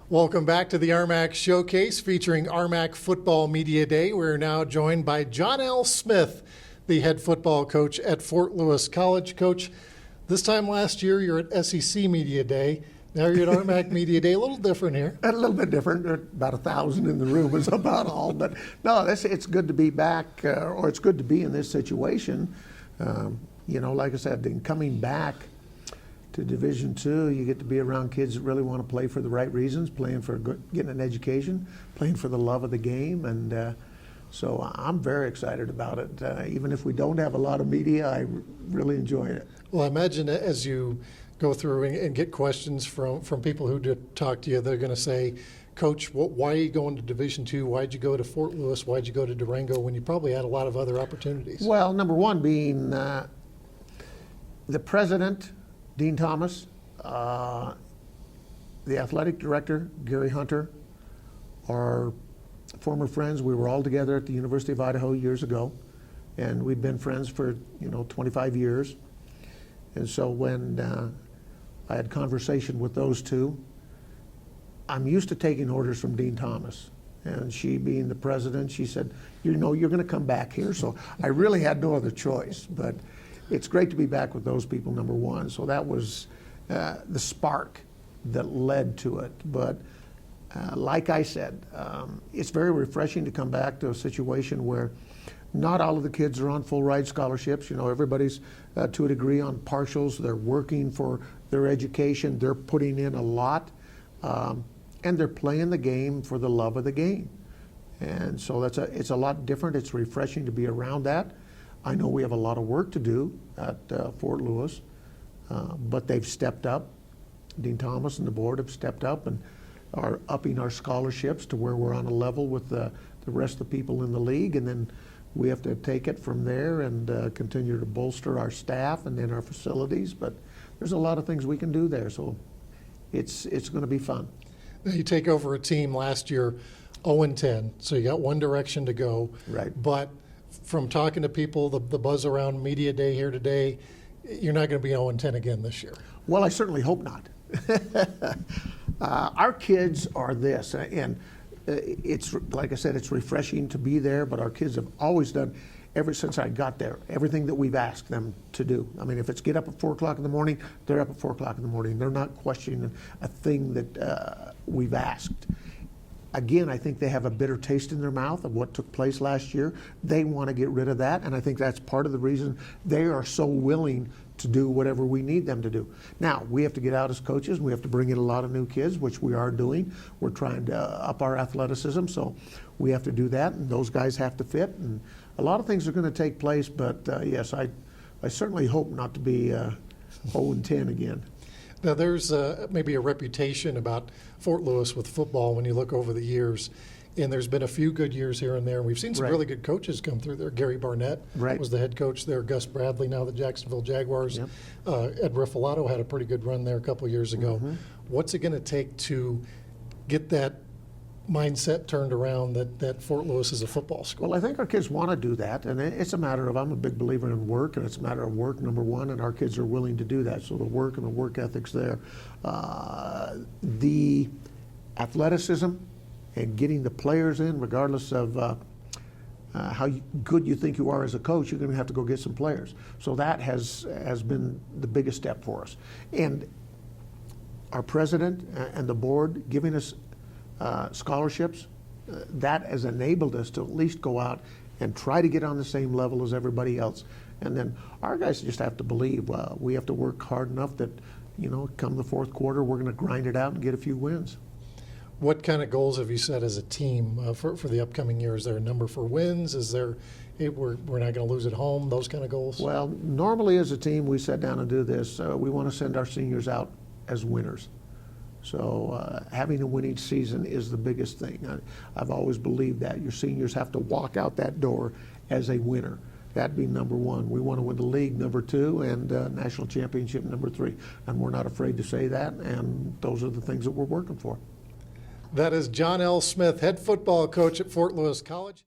Welcome back to the RMAC Showcase featuring RMAC Football Media Day. We're now joined by John L. Smith, the head football coach at Fort Lewis College. Coach, this time last year you're at SEC Media Day. Now you're at RMAC Media Day. A little different here. A little bit different. About 1,000 in the room is about all. But no, it's good to be back, or it's good to be in this situation. Like I said, in coming back to Division II, you get to be around kids that really want to play for the right reasons, playing for getting an education, playing for the love of the game, and so I'm very excited about it. Even if we don't have a lot of media, I really enjoy it. Well, I imagine as you go through and get questions from people who did talk to you, they're going to say, Coach, why are you going to Division II? Why'd you go to Fort Lewis? Why'd you go to Durango when you probably had a lot of other opportunities? Well, number one being the president, Dean Thomas, the athletic director, Gary Hunter, are former friends. We were all together at the University of Idaho years ago, and we've been friends for 25 years. And so when I had conversation with those two, I'm used to taking orders from Dean Thomas. And she, being the president, she said, you're going to come back here. So I really had no other choice. But it's great to be back with those people, number one. So that was the spark that led to it. But like I said, it's very refreshing to come back to a situation where not all of the kids are on full ride scholarships. Everybody's to a degree on partials. They're working for their education. They're putting in a lot. And they're playing the game for the love of the game. And so it's a lot different. It's refreshing to be around that. I know we have a lot of work to do at Fort Lewis, but they've stepped up. Dean Thomas and the board have stepped up and are upping our scholarships to where we're on a level with the rest of the people in the league. And then we have to take it from there and continue to bolster our staff and then our facilities. But there's a lot of things we can do there, so it's going to be fun. Now you take over a team last year 0-10, so you got one direction to go. Right. But from talking to people, the buzz around Media Day here today, you're not going to be 0-10 again this year. Well, I certainly hope not. Our kids are this, and it's like I said, it's refreshing to be there, but our kids have always done, ever since I got there, everything that we've asked them to do. I mean, if it's get up at 4 o'clock in the morning, they're up at 4 o'clock in the morning. They're not questioning a thing that we've asked. Again, I think they have a bitter taste in their mouth of what took place last year. They want to get rid of that, and I think that's part of the reason they are so willing to do whatever we need them to do. Now, we have to get out as coaches. We have to bring in a lot of new kids, which we are doing. We're trying to up our athleticism, so we have to do that, and those guys have to fit. And a lot of things are going to take place, but yes, I certainly hope not to be 0-10 again. Now, there's maybe a reputation about Fort Lewis with football when you look over the years, and there's been a few good years here and there. We've seen some really good coaches come through there. Gary Barnett was the head coach there. Gus Bradley, now the Jacksonville Jaguars. Yep. Ed Riffolato had a pretty good run there a couple of years ago. What's it going to take to get that mindset turned around that Fort Lewis is a football school? Well, I think our kids want to do that, and it's a matter of, I'm a big believer in work, and it's a matter of work, number one, and our kids are willing to do that. So the work and the work ethic's there. The athleticism and getting the players in, regardless of how good you think you are as a coach, you're going to have to go get some players. So that has been the biggest step for us. And our president and the board giving us scholarships, that has enabled us to at least go out and try to get on the same level as everybody else. And then our guys just have to believe we have to work hard enough that, come the fourth quarter, we're going to grind it out and get a few wins. What kind of goals have you set as a team for the upcoming year? Is there a number for wins? Is there, we're not going to lose at home, those kind of goals? Well, normally as a team, we sit down and do this. We want to send our seniors out as winners. So having a winning season is the biggest thing. I've always believed that. Your seniors have to walk out that door as a winner. That'd be number one. We want to win the league, number two, and national championship, number three. And we're not afraid to say that, and those are the things that we're working for. That is John L. Smith, head football coach at Fort Lewis College.